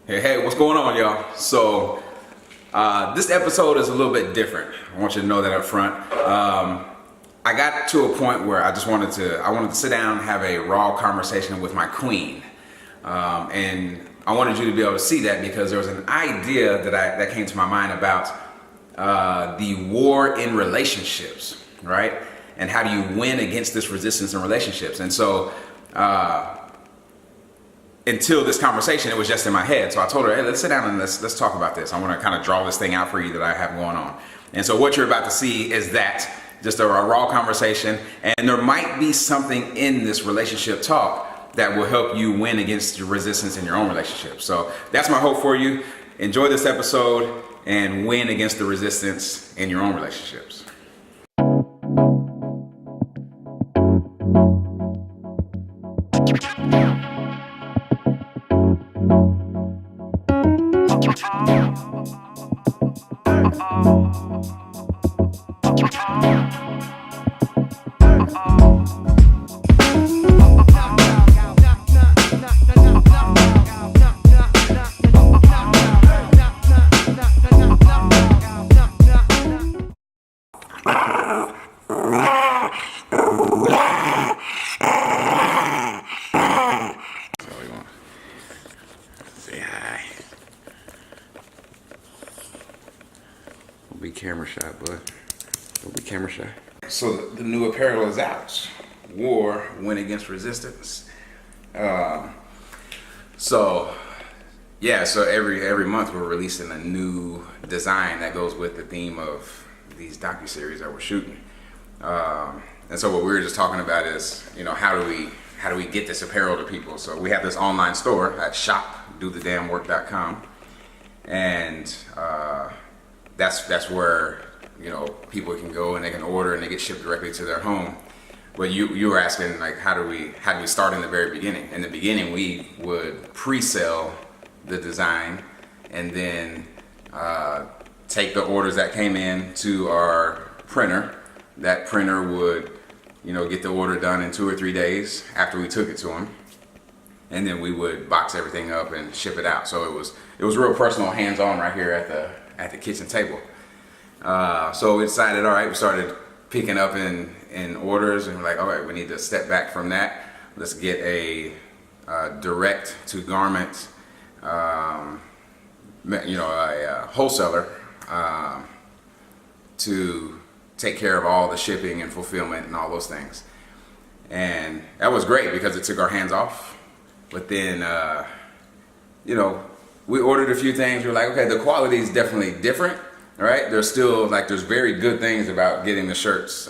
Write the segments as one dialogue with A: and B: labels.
A: Hey, what's going on, y'all? So, this episode is a little bit different. I want you to know that up front. I got to a point where I wanted to sit down and have a raw conversation with my queen. And I wanted you to be able to see that because there was an idea that came to my mind about the war in relationships, right? And how do you win against this resistance in relationships? And so, until this conversation, it was just in my head. So I told her, hey, let's sit down and let's talk about this. I want to kind of draw this thing out for you that I have going on. And so what you're about to see is that, just a raw conversation. And there might be something in this relationship talk that will help you win against the resistance in your own relationship. So that's my hope for you. Enjoy this episode and win against the resistance in your own relationships. Be camera shy, bud. Don't be camera shy. So the new apparel is out. W.A.R, win against resistance. So every month we're releasing a new design that goes with the theme of these docuseries that we're shooting. And so what we were just talking about is, how do we get this apparel to people? So we have this online store at shop.DtDW.com, and that's where people can go and they can order and they get shipped directly to their home. But you were asking, like, how do we start in the very beginning? In the beginning, we would pre-sell the design and then take the orders that came in to our printer. That printer would get the order done in 2 or 3 days after we took it to them, and then we would box everything up and ship it out. So it was real personal, hands-on right here at the kitchen table. So we decided, all right, we started picking up in orders, and we're like, all right, we need to step back from that. Let's get a direct to garment, a wholesaler to take care of all the shipping and fulfillment and all those things. And that was great because it took our hands off. But then, we ordered a few things. We were like, okay, the quality is definitely different, right? There's still, there's very good things about getting the shirts.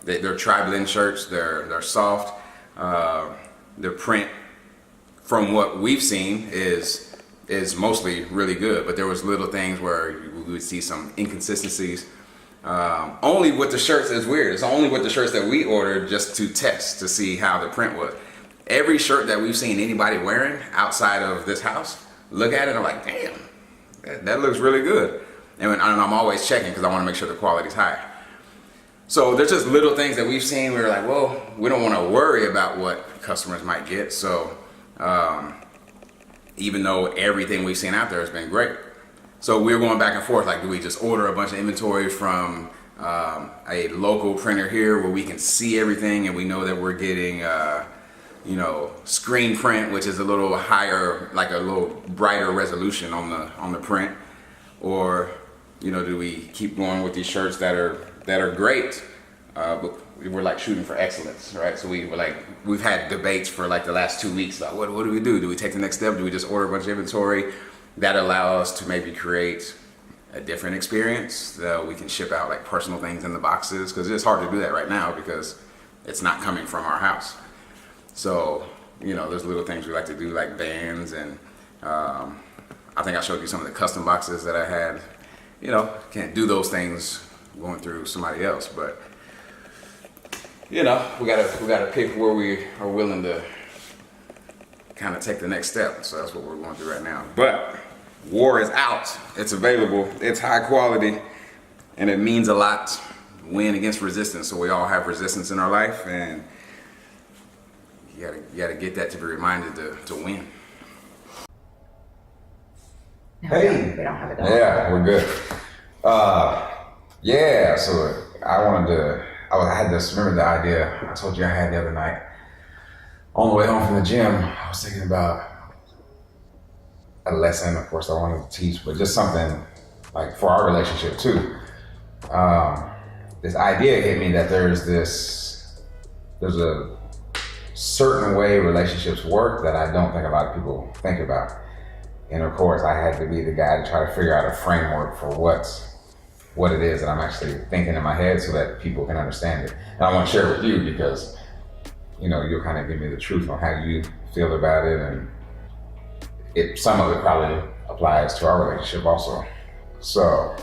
A: They're tri-blend shirts. They're soft. The print, from what we've seen, is mostly really good. But there was little things where we would see some inconsistencies. Only with the shirts is weird. It's only with the shirts that we ordered just to test to see how the print was. Every shirt that we've seen anybody wearing outside of this house, look at it, I'm like, damn, that looks really good. And I'm always checking because I want to make sure the quality's high. So there's just little things that we've seen. We're like, well, we don't want to worry about what customers might get. So even though everything we've seen out there has been great. So we're going back and forth, like, do we just order a bunch of inventory from a local printer here where we can see everything and we know that we're getting screen print, which is a little higher, like a little brighter resolution on the print, or do we keep going with these shirts that are great, but we're like shooting for excellence, right? So we've had debates for like the last 2 weeks. Like, what do we do? Do we take the next step? Do we just order a bunch of inventory that allow us to maybe create a different experience that we can ship out, like personal things in the boxes? Because it's hard to do that right now because it's not coming from our house. So, there's little things we like to do, like bands, and I think I showed you some of the custom boxes that I had. Can't do those things going through somebody else, but we gotta pick where we are willing to kind of take the next step. So that's what we're going through right now. But W.A.R is out. It's available. It's high quality, and it means a lot. Win against resistance. So we all have resistance in our life, and you gotta get that to be reminded to win.
B: No,
C: Hey.
B: we don't have a dog.
C: Yeah, we're good. Yeah, so I had this, remember the idea I told you I had the other night. On the way home from the gym, I was thinking about a lesson, of course, I wanted to teach, but just something like for our relationship too. This idea hit me that there's a certain way relationships work that I don't think a lot of people think about. And of course, I had to be the guy to try to figure out a framework for what it is that I'm actually thinking in my head so that people can understand it. And I want to share it with you because, you'll kind of give me the truth on how you feel about it, and some of it probably applies to our relationship also. So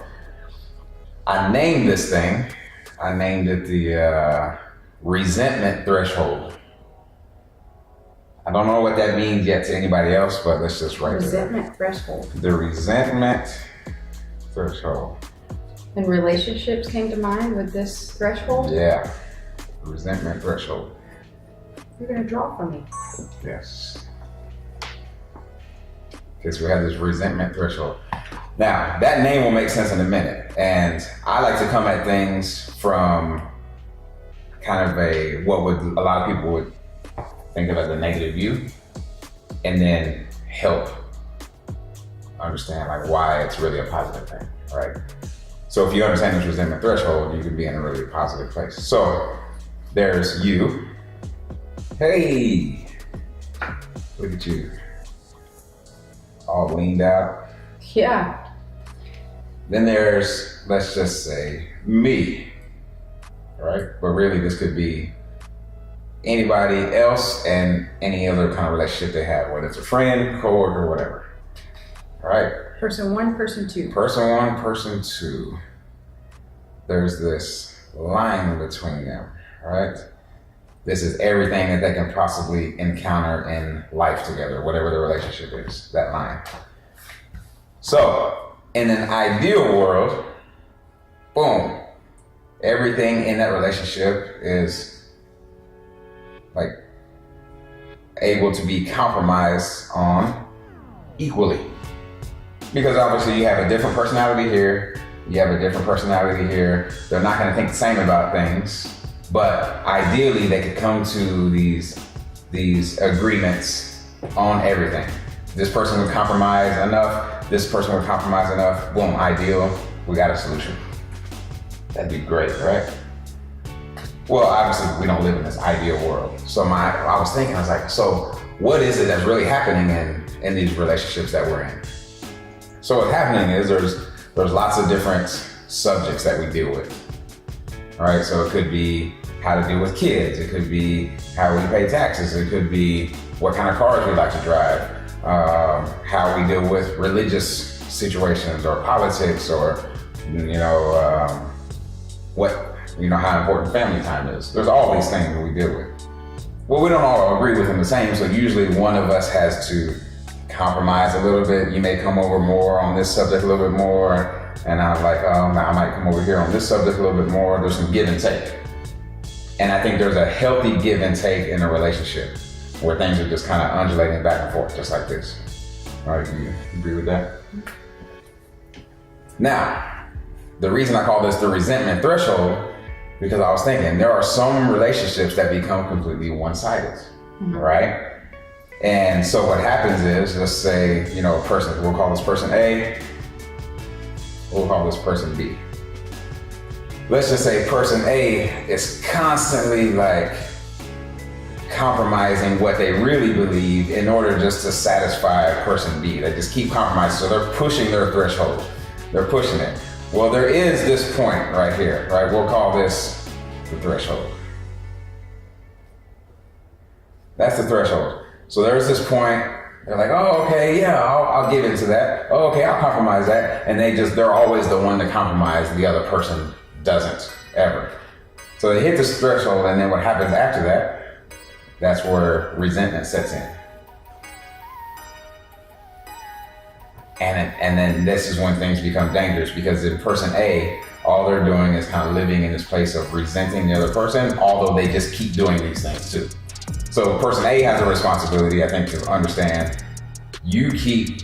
C: I named this thing, the resentment threshold. I don't know what that means yet to anybody else, but let's just write it.
B: Resentment threshold.
C: The resentment threshold.
B: And relationships came to mind with this threshold?
C: Yeah, resentment threshold.
B: You're gonna draw for me.
C: Yes. Okay, so we have this resentment threshold. Now, that name will make sense in a minute. And I like to come at things from kind of what a lot of people would think of as a negative view, and then help understand like why it's really a positive thing, right? So if you understand this resentment threshold, you can be in a really positive place. So there's you. Hey, look at you. All leaned out.
B: Yeah.
C: Then there's, let's just say, me, right? But really this could be anybody else and any other kind of relationship they have, whether it's a friend, coworker, whatever. All right?
B: Person one, person two.
C: Person one, person two. There's this line between them, right? This is everything that they can possibly encounter in life together, whatever the relationship is, that line. So, in an ideal world, boom, everything in that relationship is like able to be compromised on equally. Because obviously you have a different personality here, you have a different personality here. They're not gonna think the same about things, but ideally they could come to these agreements on everything. This person would compromise enough, this person would compromise enough, boom, ideal, we got a solution. That'd be great, right? Well, obviously we don't live in this ideal world. So I was thinking, I was like, so what is it that's really happening in these relationships that we're in? So what's happening is there's lots of different subjects that we deal with. All right, so it could be how to deal with kids. It could be how we pay taxes. It could be what kind of cars we like to drive. How we deal with religious situations or politics, or how important family time is. There's all these things that we deal with. Well, we don't all agree with them the same, so usually one of us has to compromise a little bit. You may come over more on this subject a little bit more, and I'm like, I might come over here on this subject a little bit more. There's some give and take. And I think there's a healthy give and take in a relationship where things are just kind of undulating back and forth, just like this. All right, do you agree with that? Now, the reason I call this the resentment threshold, because I was thinking there are some relationships that become completely one-sided, right? And so what happens is, let's say, a person, we'll call this person A, we'll call this person B. Let's just say person A is constantly like compromising what they really believe in order just to satisfy person B. They just keep compromising, so they're pushing their threshold. They're pushing it. Well, there is this point right here, right? We'll call this the threshold. That's the threshold. So there's this point, they're like, oh, okay, yeah, I'll give into that. Oh, okay, I'll compromise that. And they're always the one to compromise, the other person doesn't, ever. So they hit this threshold, and then what happens after that, that's where resentment sets in. And then this is when things become dangerous, because in person A, all they're doing is kind of living in this place of resenting the other person, although they just keep doing these things too. So person A has a responsibility, I think, to understand you keep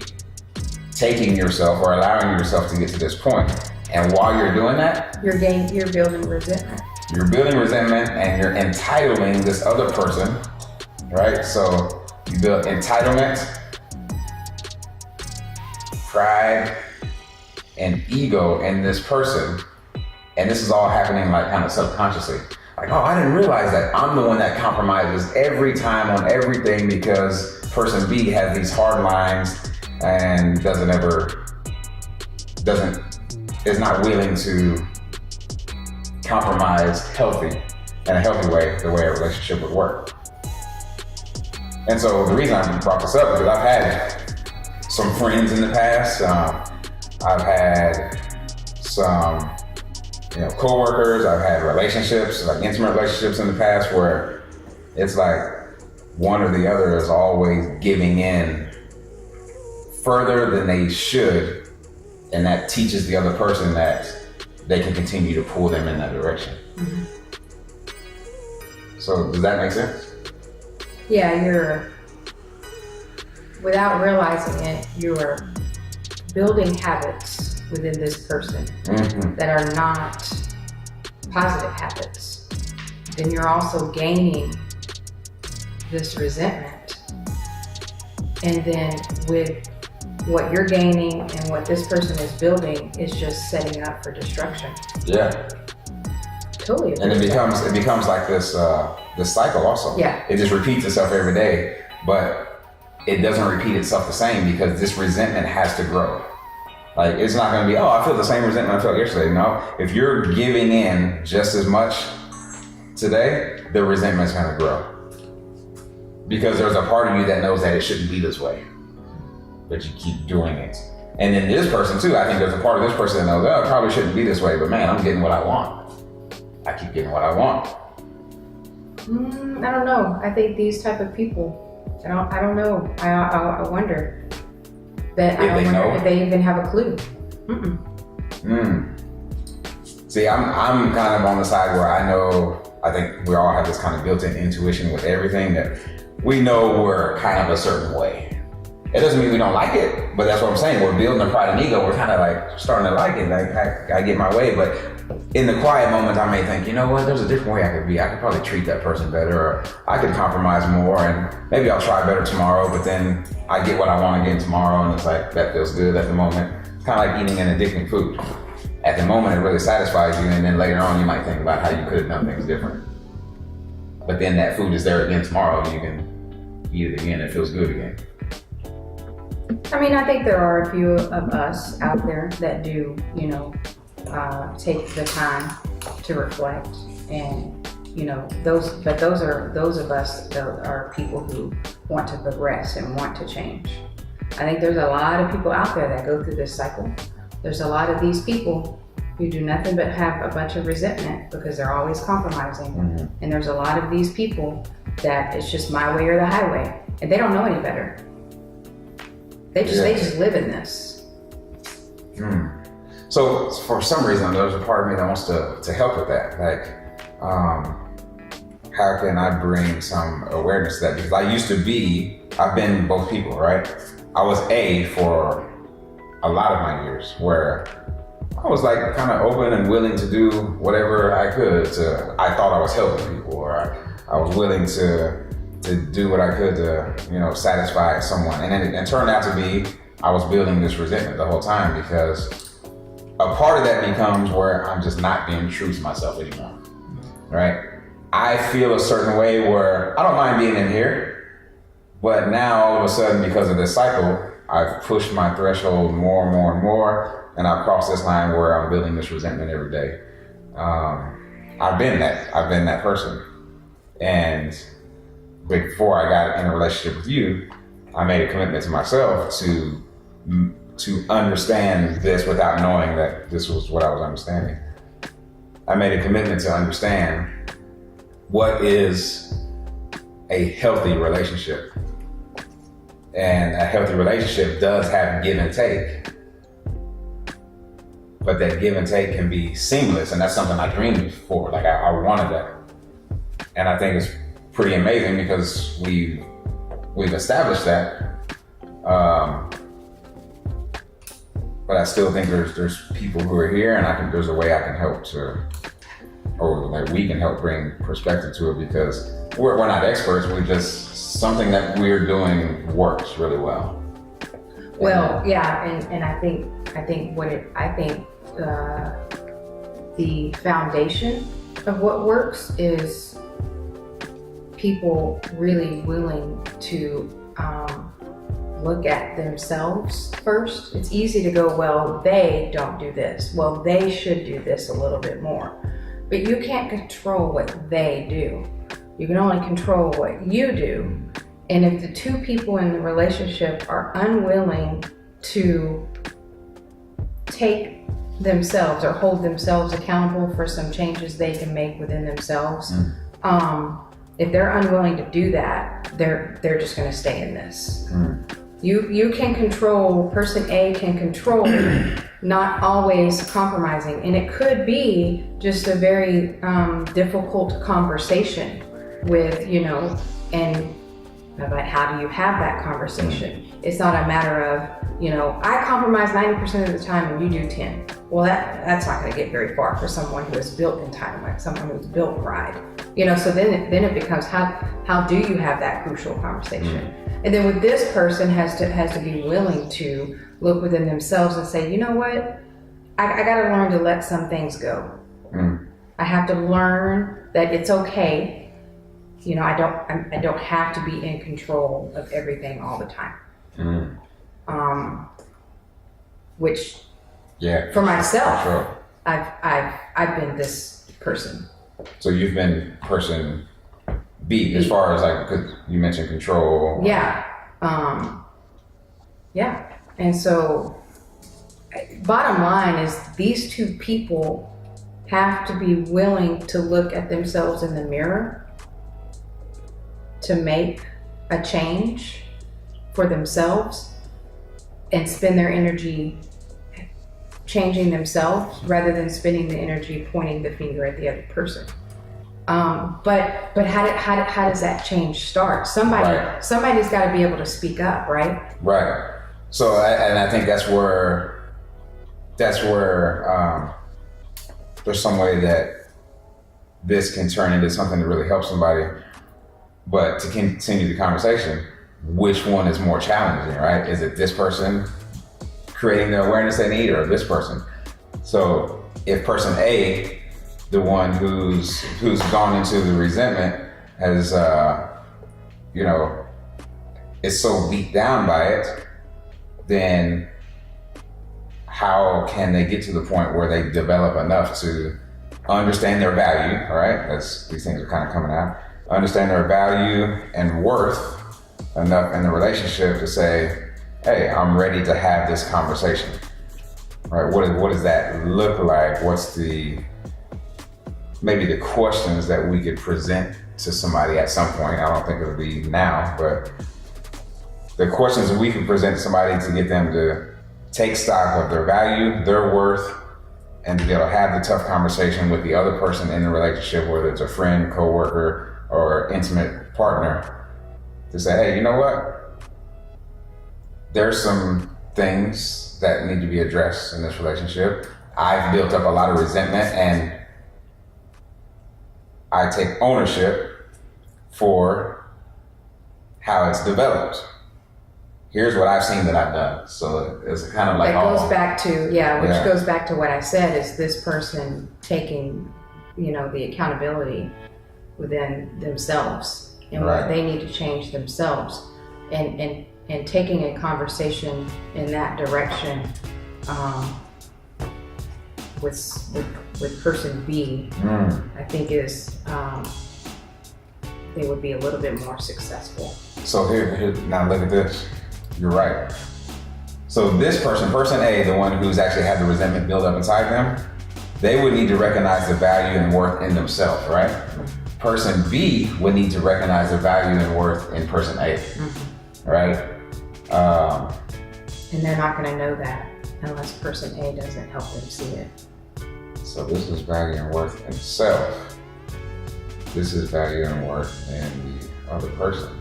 C: taking yourself or allowing yourself to get to this point. And while you're doing that,
B: You're building resentment.
C: you're building resentment and you're entitling this other person, right? So you build entitlement, pride, and ego in this person. And this is all happening like kind of subconsciously. Like, oh, I didn't realize that I'm the one that compromises every time on everything because person B has these hard lines and is not willing to compromise in a healthy way, the way a relationship would work. And so the reason I brought this up is because I've had some friends in the past. I've had some co-workers, I've had relationships, like intimate relationships in the past where it's like one or the other is always giving in further than they should, and that teaches the other person that they can continue to pull them in that direction.
B: Mm-hmm.
C: So does that make sense?
B: Yeah, without realizing it, you're building habits within this person that are not positive habits. Then you're also gaining this resentment. And then with what you're gaining and what this person is building is just setting up for destruction.
C: Yeah.
B: Totally.
C: And it becomes like this cycle also.
B: Yeah.
C: It just repeats itself every day, but it doesn't repeat itself the same because this resentment has to grow. Like, it's not gonna be, oh, I feel the same resentment I felt yesterday. No, if you're giving in just as much today, the resentment's gonna grow. Because there's a part of you that knows that it shouldn't be this way, but you keep doing it. And then this person too, I think there's a part of this person that knows, oh, it probably shouldn't be this way, but man, I'm getting what I want. I keep getting what I want.
B: I don't know. I think these type of people, I don't know. I wonder. That I don't wonder if they even have a clue.
C: See, I'm kind of on the side where I think we all have this kind of built-in intuition with everything that we know we're kind of a certain way. It doesn't mean we don't like it, but that's what I'm saying. We're building a pride and ego. We're kind of like starting to like it. Like I get my way, but in the quiet moments, I may think, you know what? There's a different way I could be. I could probably treat that person better, or I could compromise more, and maybe I'll try better tomorrow. But then I get what I want again tomorrow, and it's like that feels good at the moment. It's kind of like eating an addicting food. At the moment, it really satisfies you, and then later on, you might think about how you could have done things different. But then that food is there again tomorrow, and you can eat it again. It feels good again.
B: I mean, I think there are a few of us out there that do, take the time to reflect, and those of us that are people who want to progress and want to change. I think there's a lot of people out there that go through this cycle. There's a lot of these people who do nothing but have a bunch of resentment because they're always compromising. And there's a lot of these people that it's just my way or the highway, and they don't know any better. They just live in this.
C: So for some reason, there's a part of me that wants to help with that. Like, how can I bring some awareness to that? Because I've been both people, right? I was for a lot of my years where I was like kind of open and willing to do whatever I could I thought I was helping people, or I was willing to do what I could to, satisfy someone. And then it turned out to be, I was building this resentment the whole time because a part of that becomes where I'm just not being true to myself anymore, right? I feel a certain way where I don't mind being in here, but now all of a sudden, because of this cycle, I've pushed my threshold more and more and more, and I've crossed this line where I'm building this resentment every day. I've been that person. And before I got in a relationship with you, I made a commitment to myself to understand this without knowing that this was what I was understanding. I made a commitment to understand what is a healthy relationship. And a healthy relationship does have give and take. But that give and take can be seamless, and that's something I dreamed for. Like I wanted that. And I think it's pretty amazing because we've established that. but I still think there's people who are here, and I think there's a way I can help to, or like we can help bring perspective to it, because we're not experts. We're just something that we're doing works really well.
B: Well, yeah, and I think the foundation of what works is people really willing to look at themselves first. It's easy to go, well, they don't do this. Well, they should do this a little bit more. But you can't control what they do. You can only control what you do. And if the two people in the relationship are unwilling to take themselves or hold themselves accountable for some changes they can make within themselves, if they're unwilling to do that, they're just going to stay in this. You can control, person A can control not always compromising, and it could be just a very difficult conversation with, and about how do you have that conversation. It's not a matter of, I compromise 90% of the time and you do 10. Well, that's not going to get very far for someone who has built entitlement, someone who's built pride. So then it becomes how do you have that crucial conversation? And then with this person has to be willing to look within themselves and say, you know what, I got to learn to let some things go. I have to learn that it's okay. I don't have to be in control of everything all the time. Which, for myself,
C: sure.
B: I've been this person.
C: So you've been person B as far as like, 'cause you mentioned control.
B: Yeah. And so, bottom line is these two people have to be willing to look at themselves in the mirror to make a change for themselves and spend their energy changing themselves rather than spending the energy pointing the finger at the other person. But how does that change start? Somebody's got to be able to speak up, right?
C: Right. So I think that's where there's some way that this can turn into something to really help somebody. But to continue the conversation, which one is more challenging, right? Is it this person creating the awareness they need, or this person? So if person A, the one who's gone into the resentment, has is so beat down by it, then how can they get to the point where they develop enough to understand their value, right? These things are kind of coming out. Understand their value and worth enough in the relationship to say, hey, I'm ready to have this conversation, right? What does that look like? What's maybe the questions that we could present to somebody at some point? I don't think it'll be now, but the questions that we can present to somebody to get them to take stock of their value, their worth, and to be able to have the tough conversation with the other person in the relationship, whether it's a friend, coworker, or intimate partner, to say, hey, you know what? There's some things that need to be addressed in this relationship. I've built up a lot of resentment, and I take ownership for how it's developed. Here's what I've seen that I've done. So it's kind of like
B: goes back to what I said, is this person taking, the accountability within themselves and what they need to change themselves, and taking a conversation in that direction with person B, I think is they would be a little bit more successful.
C: So here, now look at this. You're right. So this person A, the one who's actually had the resentment build up inside them, they would need to recognize the value and worth in themselves, right? Person B would need to recognize the value and worth in person A, right?
B: And they're not going to know that unless person A doesn't help them see it.
C: So this is value and worth in self. This is value and worth in the other person.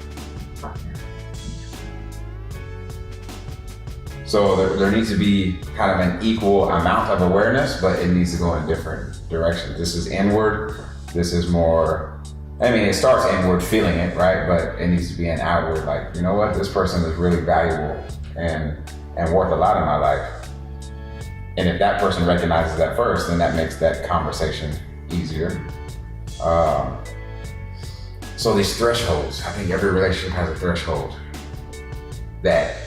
C: So there needs to be kind of an equal amount of awareness, but it needs to go in different directions. This is inward. This is more, I mean, it starts inward, feeling it, right? But it needs to be an outward, like, you know what? This person is really valuable and worth a lot in my life. And if that person recognizes that first, then that makes that conversation easier. So these thresholds, I think every relationship has a threshold that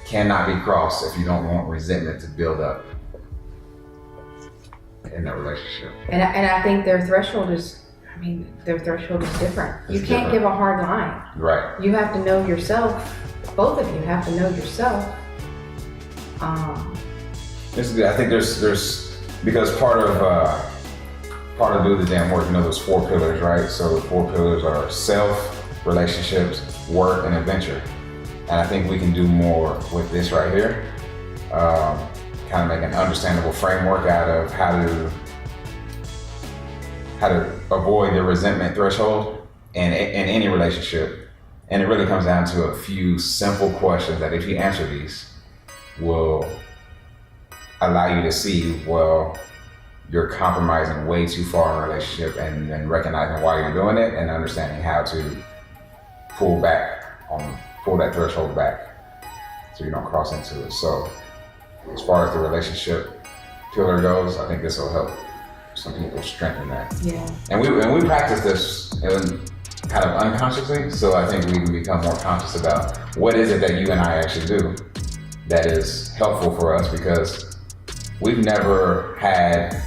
C: cannot be crossed if you don't want resentment to build up in that relationship.
B: And I think their threshold is different. You can't give a hard line.
C: Right.
B: You have to know yourself. Both of you have to know yourself.
C: This is good. I think there's because part of do the damn work, you know, those 4 pillars, right? So the 4 pillars are self, relationships, work, and adventure. And I think we can do more with this right here. Kind of make an understandable framework out of how to avoid the resentment threshold in any relationship. And it really comes down to a few simple questions that if you answer these will allow you to see, well, you're compromising way too far in a relationship, and then recognizing why you're doing it and understanding how to pull that threshold back so you don't cross into it. So as far as the relationship pillar goes, I think this will help some people strengthen that.
B: Yeah.
C: And we practice this kind of unconsciously, so I think we can become more conscious about what is it that you and I actually do that is helpful for us, because we've never had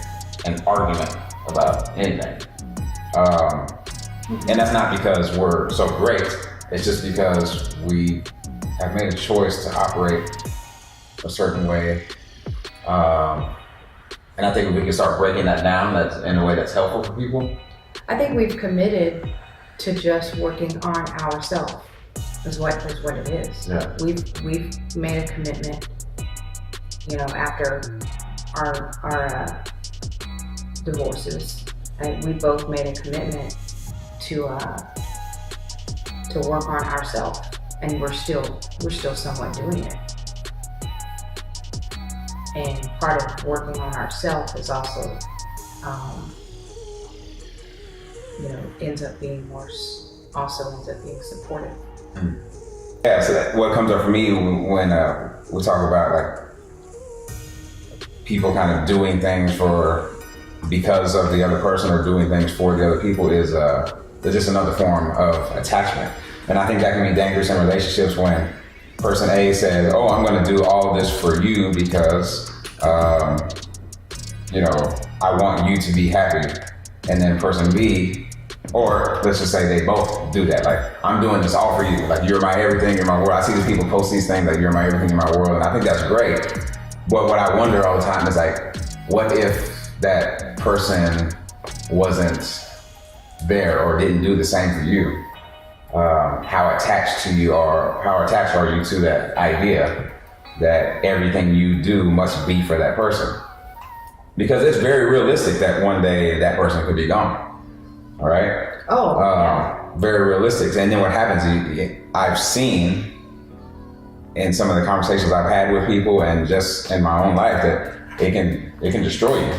C: an argument about anything. And that's not because we're so great, it's just because we have made a choice to operate a certain way. And I think if we can start breaking that down, that's in a way that's helpful for people.
B: I think we've committed to just working on ourselves, is what it is.
C: Yeah.
B: We've made a commitment, you know, after our divorces. We both made a commitment to work on ourselves, and we're still somewhat doing it. And part of working on ourselves is also, ends up being supportive.
C: Yeah, so what comes up for me when we talk about like people kind of doing things because of the other person, or doing things for the other people, is just another form of attachment. And I think that can be dangerous in relationships when person A says, oh, I'm going to do all this for you because, I want you to be happy. And then person B, or let's just say they both do that. Like, I'm doing this all for you. Like, you're my everything, you're my world. I see these people post these things like, you're my everything, you're my world. And I think that's great. But what I wonder all the time is like, what if that person wasn't there or didn't do the same for you? How attached are you to that idea that everything you do must be for that person? Because it's very realistic that one day that person could be gone. All right?
B: Yeah.
C: Very realistic. And then what happens, I've seen in some of the conversations I've had with people and just in my own life that it can destroy you,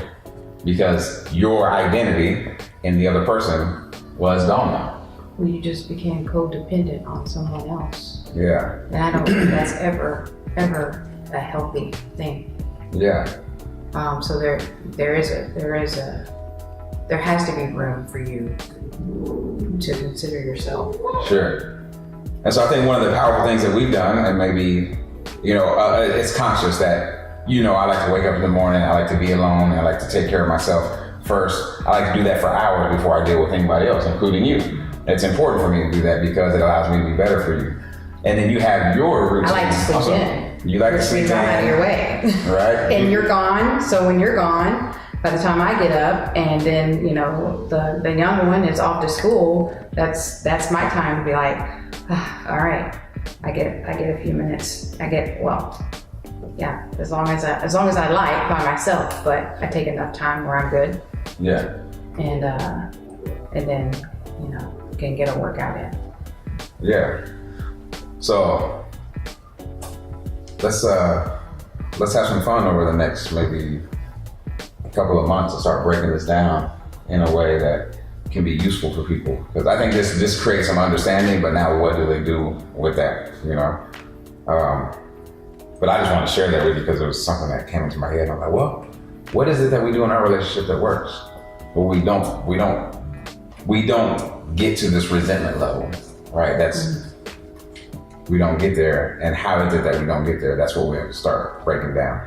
C: because your identity in the other person was gone now.
B: You just became codependent on someone else.
C: Yeah.
B: And I don't think that's ever a healthy thing.
C: Yeah.
B: So there has to be room for you to consider yourself.
C: Sure. And so I think one of the powerful things that we've done, and maybe, it's conscious that, I like to wake up in the morning, I like to be alone, I like to take care of myself first. I like to do that for hours before I deal with anybody else, including you. It's important for me to do that because it allows me to be better for you. And then you have your routine.
B: I like to sleep in.
C: You like to sleep in.
B: I'm out of your way.
C: Right.
B: And you're gone, so when you're gone, by the time I get up, and then the younger one is off to school, that's my time to be like, all right, I get a few minutes. As long as I like by myself, but I take enough time where I'm good.
C: Yeah.
B: And then can get a workout in.
C: Yeah. So let's have some fun over the next maybe a couple of months and start breaking this down in a way that can be useful for people. Because I think this creates some understanding, but now what do they do with that, you know? But I just want to share that with you because it was something that came into my head. I'm like, well, what is it that we do in our relationship that works? But we don't get to this resentment level, right? We don't get there. And how is it that we don't get there? That's what we have to start breaking down.